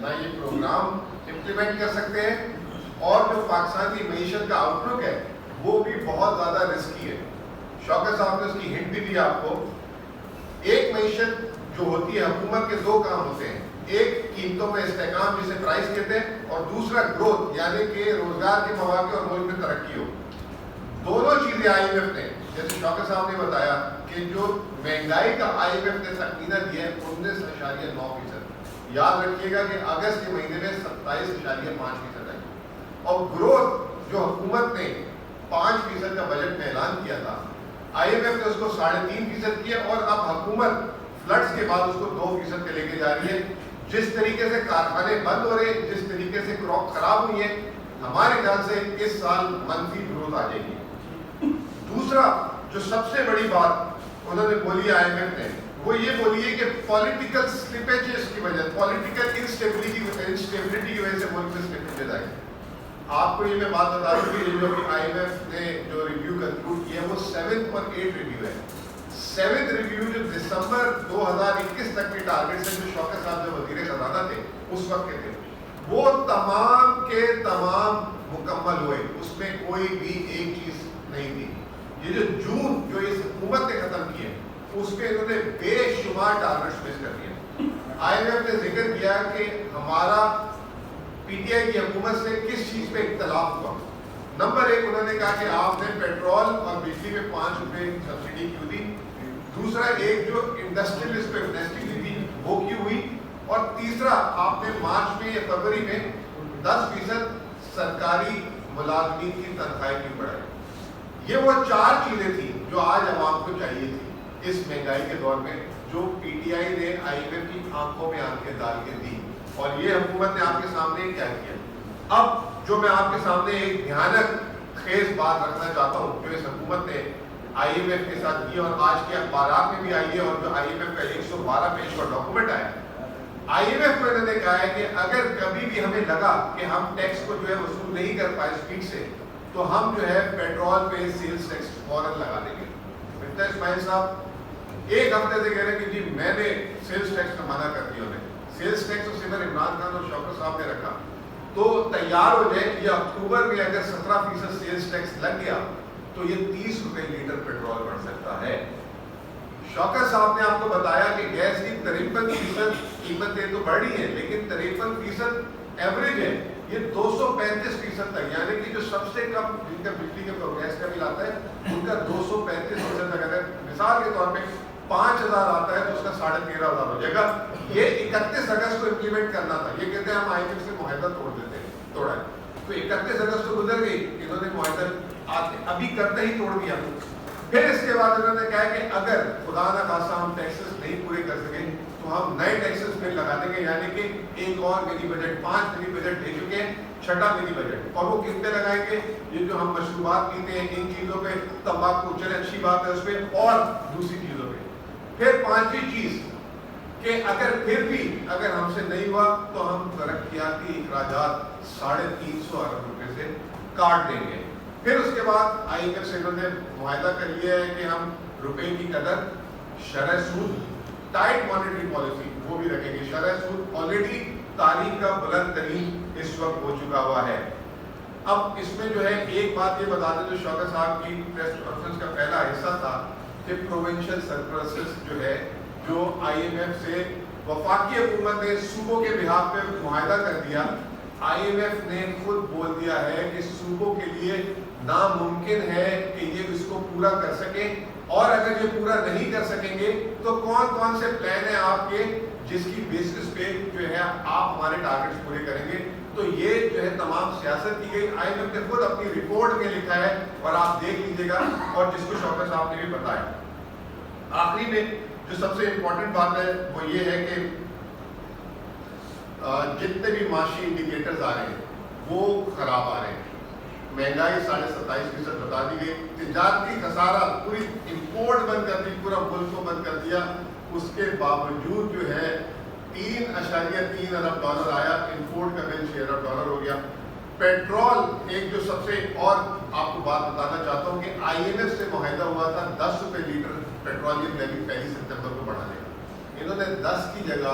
نہ یہ programme implement کر سکتے ہیں، اور جو پاکستان کی معیشت کا آؤٹ لک ہے وہ بھی بہت زیادہ رسکی ہے. شوکت صاحب نے اس کی ہنٹ بھی دی آپ کو. ایک معیشت جو ہوتی ہے، حکومت کے دو کام ہوتے ہیں، ایک قیمتوں میں استحکام جسے پرائز کہتے ہیں، اور دوسرا گروتھ یعنی کہ روزگار کے مواقع اور ملک میں ترقی ہو. دونوں چیزیں آئی ایم ایف نے، جیسے شوکت صاحب نے بتایا کہ جو مہنگائی کا آئی ایم ایف نے تخمینہ دیا ہے 19.9%. یاد رکھیے گا کہ اگست کے مہینے میں 27.5% آئی. اور گروتھ جو حکومت نے 5% کا بجٹ میں اعلان کیا تھا، آئی ایم ایف نے اس کو 3.5% کیا، اور اب حکومت فلڈز کے بعد اس کو 2% پہ لے کے جا رہی ہے. جس طریقے سے کارخانے بند ہو رہے ہیں، جس طریقے سے کراپ خراب ہوئی ہے، ہمارے خیال سے اس سال منفی گروتھ آ جائے گی. دوسرا جو سب سے بڑی بات انہوں نے بولی آئی ایم ایف نے، وہ یہ بولی ہے کہ پولیٹیکل سلپیجز کی وجہ، پولیٹیکل انسٹیبلٹی کی وجہ سے ملک میں سلپیجز آئی. آپ کو یہ میں بات بتا دوں کہ جو آئی ایم ایف نے جو ریویو کنکلوڈ کیا ہے وہ 7th اور 8th ریویو ہے. 7th ریویو جو دسمبر 2021 تک کے ٹارگیٹ سے جو شوکت صاحب جو وزیر خزانہ تھے اس وقت کے تھے، وہ تمام کے تمام مکمل ہوئے. اس میں کوئی بھی ایک چیز نہیں تھی. یہ جو جون جو اس حکومت نے ختم کیا اس میں انہوں نے بے شمار ٹارگیٹس مس کر دیا. آئی ایم ایف نے ذکر کیا کہ ہمارا پی ٹی آئی کی حکومت سے کس چیز پہ اختلاف ہوا. نمبر 1 انہوں نے کہا کہ آپ نے پیٹرول اور بجلی میں 5 روپے سبسڈی کیوں دی. دوسرا ایک جو انڈسٹریلسٹ پہ انڈسٹری تھی وہ کیوں ہوئی. اور تیسرا آپ نے مارچ میں یا فروری میں 10% سرکاری ملازمین کی تنخواہیں کیوں بڑھائی. یہ وہ 4 چیزیں تھیں جو آج عوام کو چاہیے تھی اس مہنگائی کے دور میں، جو پی ٹی آئی نے آئی ایم ایف کی آنکھوں میں آنکھیں ڈال کے دی. اور یہ حکومت نے آپ کے سامنے کیا کیا. اب جو میں آپ کے سامنے ایک بھیانک خیز بات رکھنا چاہتا ہوں جو اس حکومت نے آئی ایم ایف کے ساتھ کی، اور آج کے اخبارات میں بھی آئی ہے، اور جو آئی ایم ایف کا 112 پیج کا ڈاکومنٹ آیا. آئی ایم ایف میں نے کہا ہے کہ اگر کبھی بھی ہمیں لگا کہ ہم ٹیکس کو جو ہے وصول نہیں کر پائے اسپیڈ سے، تو ہم جو ہے پیٹرول پہ سیلز ٹیکس فوراً لگا دیں گے. مفتی اسماعیل صاحب ایک ہفتے سے کہہ رہے ہیں کہ جی میں نے سیلز ٹیکس کا منع کر دیا. انہیں سیلز ٹیکس تو صرف عمران خان اور شوکت صاحب نے رکھا. تو تیار ہو جائے کہ اکتوبر میں اگر 17% سیلز ٹیکس لگ گیا تو یہ 30 روپے لیٹر پیٹرول بڑھ سکتا ہے. شوکت صاحب نے آپ کو بتایا کہ گیس کی 53% قیمتیں تو بڑھ رہی ہیں، لیکن 53% ایوریج ہے. یہ 235% تک، یعنی کہ جو سب سے کم جن کا بجلی کا گیس کا بل آتا ہے ان کا 235% تک. اگر مثال کے طور پہ 5000 آتا ہے تو اس کا 13,500 ہو جائے گا. یہ 31 اگست کو امپلیمنٹ کرنا تھا. یہ کہتے ہیں ہم آئی ایم ایف سے معاہدہ توڑا ہے. تو 31 اگست کو گزر گئی، انہوں نے معاہدہ ابھی کرتے ہی توڑ دیا. پھر اس کے بعد انہوں نے کہا کہ اگر خدا نہ خاصہ ہم ٹیکسز نہیں پورے کر سکے تو ہم نئے ٹیکسز پھر لگا دیں گے. یعنی کہ ایک اور منی بجٹ، 5 منی بجٹ دے چکے ہیں، 6واں منی بجٹ. اور وہ کن پہ لگائیں گے؟ یہ جو ہم مشروبات پیتے ہیں ان چیزوں پہ، تمباکو چلے اچھی بات ہے اس پہ، اور دوسری چیزوں پہ. پھر 5ویں چیز کہ اگر ہم سے نہیں ہوا تو ہم ترقیاتی اخراجات 350 ارب روپے سے کاٹ دیں گے. پھر اس کے بعد آئی ایم ایف سے انہوں نے معاہدہ کر لیا ہے کہ ہم روپے کی قدر، شرح سود، ٹائٹ مانیٹری پالیسی وہ بھی رکھیں گے. شرح سود آلریڈی تاریخ کا بلند ترین اس وقت ہو چکا ہوا ہے. اب اس میں جو ہے ایک بات یہ بتا دیں، جو شوکت صاحب کی پریس کانفرنس کا پہلا حصہ تھا کہ پروونشل سرپلسز جو ہے جو آئی ایم ایف سے وفاقی حکومت نے صوبوں کے بہاف پہ معاہدہ کر دیا. آئی ایم ایف نے خود بول دیا ہے کہ صوبوں کے لیے ناممکن ہے کہ یہ اس کو پورا کر سکیں، اور اگر یہ پورا نہیں کر سکیں گے تو کون کون سے پلان ہیں آپ کے جس کی بیسس پہ جو ہے آپ ہمارے ٹارگیٹس پورے کریں گے. تو یہ جو ہے تمام سیاست کی گئی. آئی ایم ایف نے خود اپنی رپورٹ میں لکھا ہے اور آپ دیکھ لیجیے گا، اور جس کو شوکت صاحب نے بھی بتایا. آخری میں جو سب سے امپورٹنٹ بات ہے وہ یہ ہے کہ جتنے بھی معاشی انڈیکیٹرز آ رہے ہیں وہ خراب آ رہے ہیں. مہنگائی 27.5% بتا دی گئی. تجارتی خسارہ، پوری امپورٹ بند کر دی، پورا ملک کو بند کر دیا. اس کے باوجود جو ہے $3.3 ارب آیا، امپورٹ کا بل $6 ارب ہو گیا. پیٹرول ایک جو سب سے، اور آپ کو بات بتانا چاہتا ہوں کہ آئی ایم ایف سے معاہدہ ہوا تھا 10 روپے لیٹر پیٹرولیم لیوی 1 ستمبر کو بڑھانے کا. انہوں نے 10 کی جگہ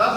10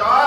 4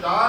4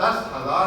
10,000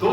2